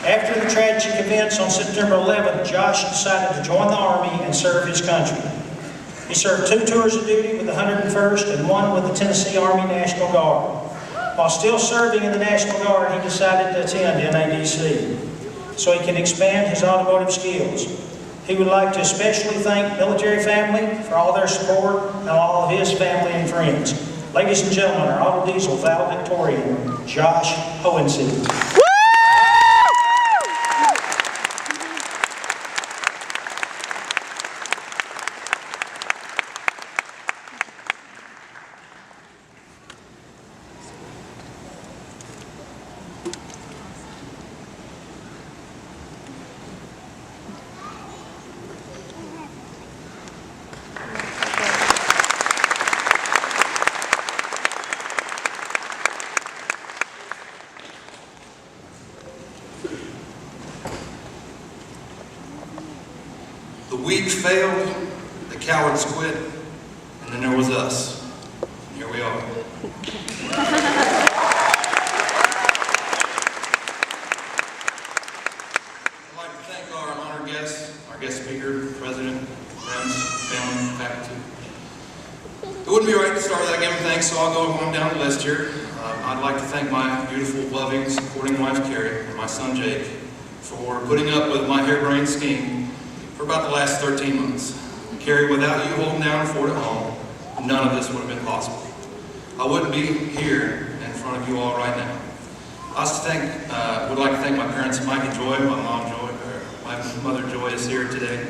After the tragic events on September 11th, Josh decided to join the Army and serve his country. He served 2 tours of duty with the 101st and 1 with the Tennessee Army National Guard. While still serving in the National Guard, he decided to attend NADC so he can expand his automotive skills. He would like to especially thank military family for all their support and all of his family and friends. Ladies and gentlemen, our Auto Diesel Valedictorian, Josh Hohensee. The weak failed, the cowards quit, and then there was us. And here we are. I'd like to thank our honored guests, our guest speaker, president, friends, family, faculty. It wouldn't be right to start without giving thanks, so I'll go on down the list here. I'd like to thank my beautiful, loving, supporting wife, Carrie, and my son, Jake, for putting up with my harebrained scheme for about the last 13 months. Carrie, without you holding down the fort at home, none of this would have been possible. I wouldn't be here in front of you all right now. I also would like to thank my parents, Mike and Joy, my mother Joy is here today,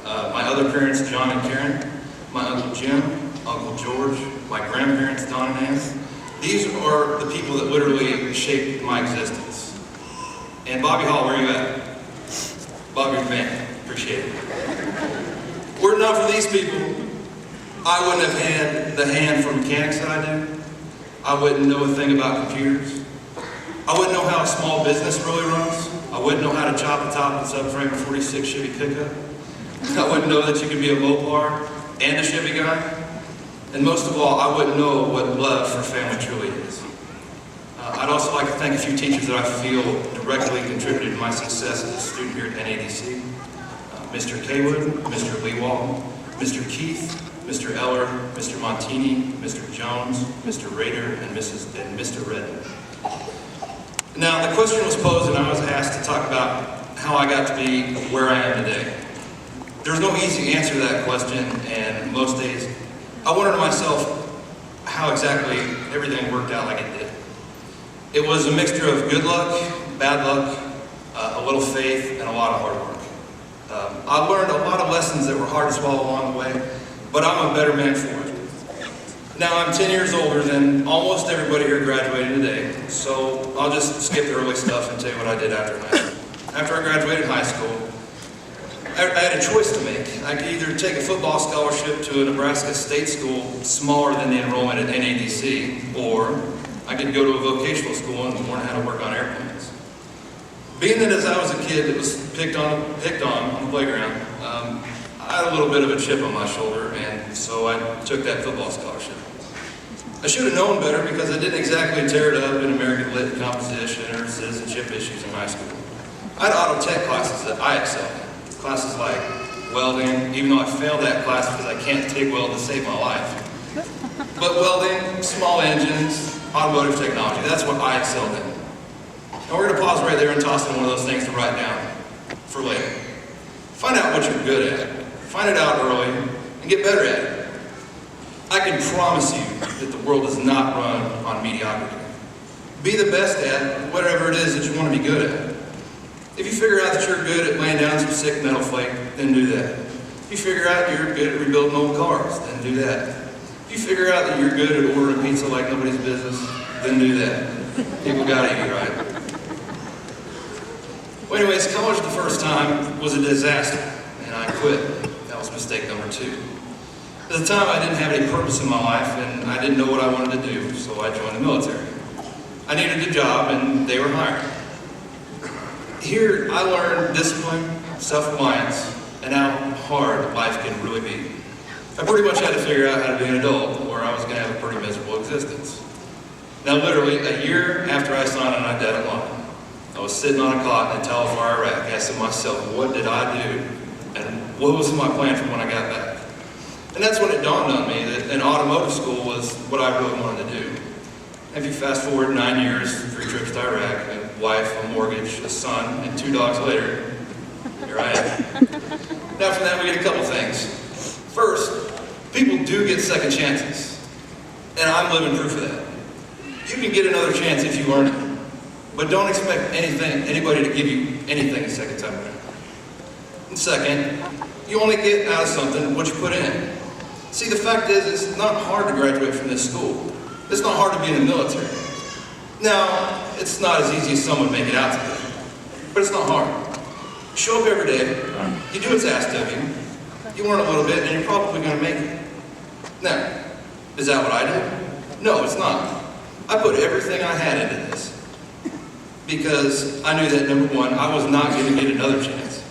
my other parents, John and Karen, my Uncle Jim, Uncle George, my grandparents, Don and Ann. These are the people that literally shaped my existence. And Bobby Hall, where are you at? Bobby, your man. Appreciate it. Were it not for these people, I wouldn't have had the hand for mechanics that I do. I wouldn't know a thing about computers. I wouldn't know how a small business really runs. I wouldn't know how to chop a top and subframe a 46 Chevy pickup. I wouldn't know that you could be a Mopar and a Chevy guy. And most of all, I wouldn't know what love for family truly is. I'd also like to thank a few teachers that I feel directly contributed to my success as a student here at NADC. Mr. Kaywood, Mr. Lee Walton, Mr. Keith, Mr. Eller, Mr. Montini, Mr. Jones, Mr. Rader, and Mr. Redden. Now, the question was posed and I was asked to talk about how I got to be where I am today. There's no easy answer to that question, and most days I wonder to myself how exactly everything worked out like it did. It was a mixture of good luck, bad luck, a little faith, and a lot of hard work. I learned a lot of lessons that were hard to swallow along the way, but I'm a better man for it. Now, I'm 10 years older than almost everybody here graduated today, so I'll just skip the early stuff and tell you what I did after high school. After I graduated high school, I had a choice to make. I could either take a football scholarship to a Nebraska state school smaller than the enrollment at NADC, or I could go to a vocational school and learn how to work on airplanes. Being that as I was a kid that was picked on the playground, I had a little bit of a chip on my shoulder, and so I took that football scholarship. I should have known better because I didn't exactly tear it up in American Lit, composition, or citizenship issues in high school. I had auto tech classes that I excelled in, classes like welding, even though I failed that class because I can't TIG weld to save my life. But welding, small engines, automotive technology, that's what I excelled in. And we're going to pause right there and toss in one of those things to write down for later. Find out what you're good at, find it out early, and get better at it. I can promise you that the world does not run on mediocrity. Be the best at whatever it is that you want to be good at. If you figure out that you're good at laying down some sick metal flake, then do that. If you figure out you're good at rebuilding old cars, then do that. If you figure out that you're good at ordering pizza like nobody's business, then do that. People gotta eat, right? Well, anyways, college the first time was a disaster, and I quit. That was mistake number 2. At the time, I didn't have any purpose in my life, and I didn't know what I wanted to do, so I joined the military. I needed a job, and they were hiring. Here, I learned discipline, self-reliance, and how hard life can really be. I pretty much had to figure out how to be an adult, or I was going to have a pretty miserable existence. Now, literally, a year after I signed on my dotted line, I was sitting on a cot in a Telfire rack asking myself, what did I do? And what was my plan for when I got back? And that's when it dawned on me that an automotive school was what I really wanted to do. If you fast forward 9 years, 3 trips to Iraq, a wife, a mortgage, a son, and 2 dogs later, here I am. Now from that we get a couple things. First, people do get second chances. And I'm living proof of that. You can get another chance if you earn it. But don't expect anybody to give you anything a second time around. And second, you only get out of something what you put in. See, the fact is, it's not hard to graduate from this school. It's not hard to be in the military. Now, it's not as easy as some would make it out to be, but it's not hard. Show up every day, you do what's asked of you, you learn a little bit, and you're probably going to make it. Now, is that what I did? No, it's not. I put everything I had into this because I knew that, number one, I was not going to get another chance.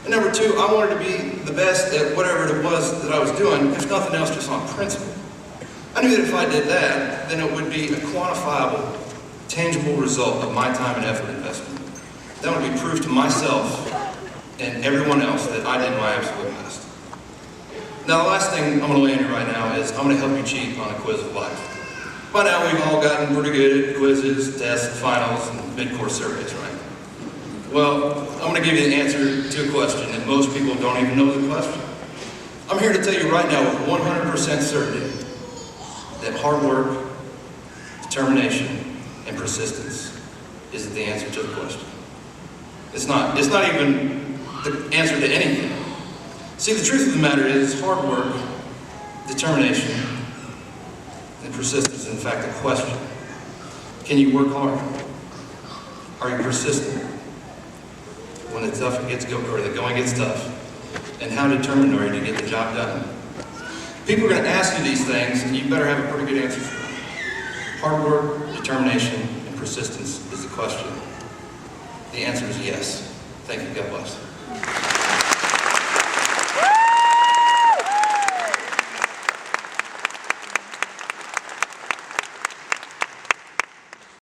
And number two, I wanted to be the best at whatever it was that I was doing, if nothing else, just on principle. I knew that if I did that, then it would be a quantifiable, tangible result of my time and effort investment. That would be proof to myself and everyone else that I did my absolute best. Now, the last thing I'm going to lay on you right now is I'm going to help you cheat on a quiz of life. By now, we've all gotten pretty good at quizzes, tests, finals, and mid-course surveys, right? Well, I'm going to give you the answer to a question that most people don't even know the question. I'm here to tell you right now with 100% certainty that hard work, determination, and persistence is the answer to the question. It's not even the answer to anything. See, the truth of the matter is hard work, determination, and persistence is in fact a question. Can you work hard? Are you persistent when the going gets tough? And how determined are you to get the job done? People are going to ask you these things, and you better have a pretty good answer for them. Hard work, determination, and persistence is the question. The answer is yes. Thank you. God bless.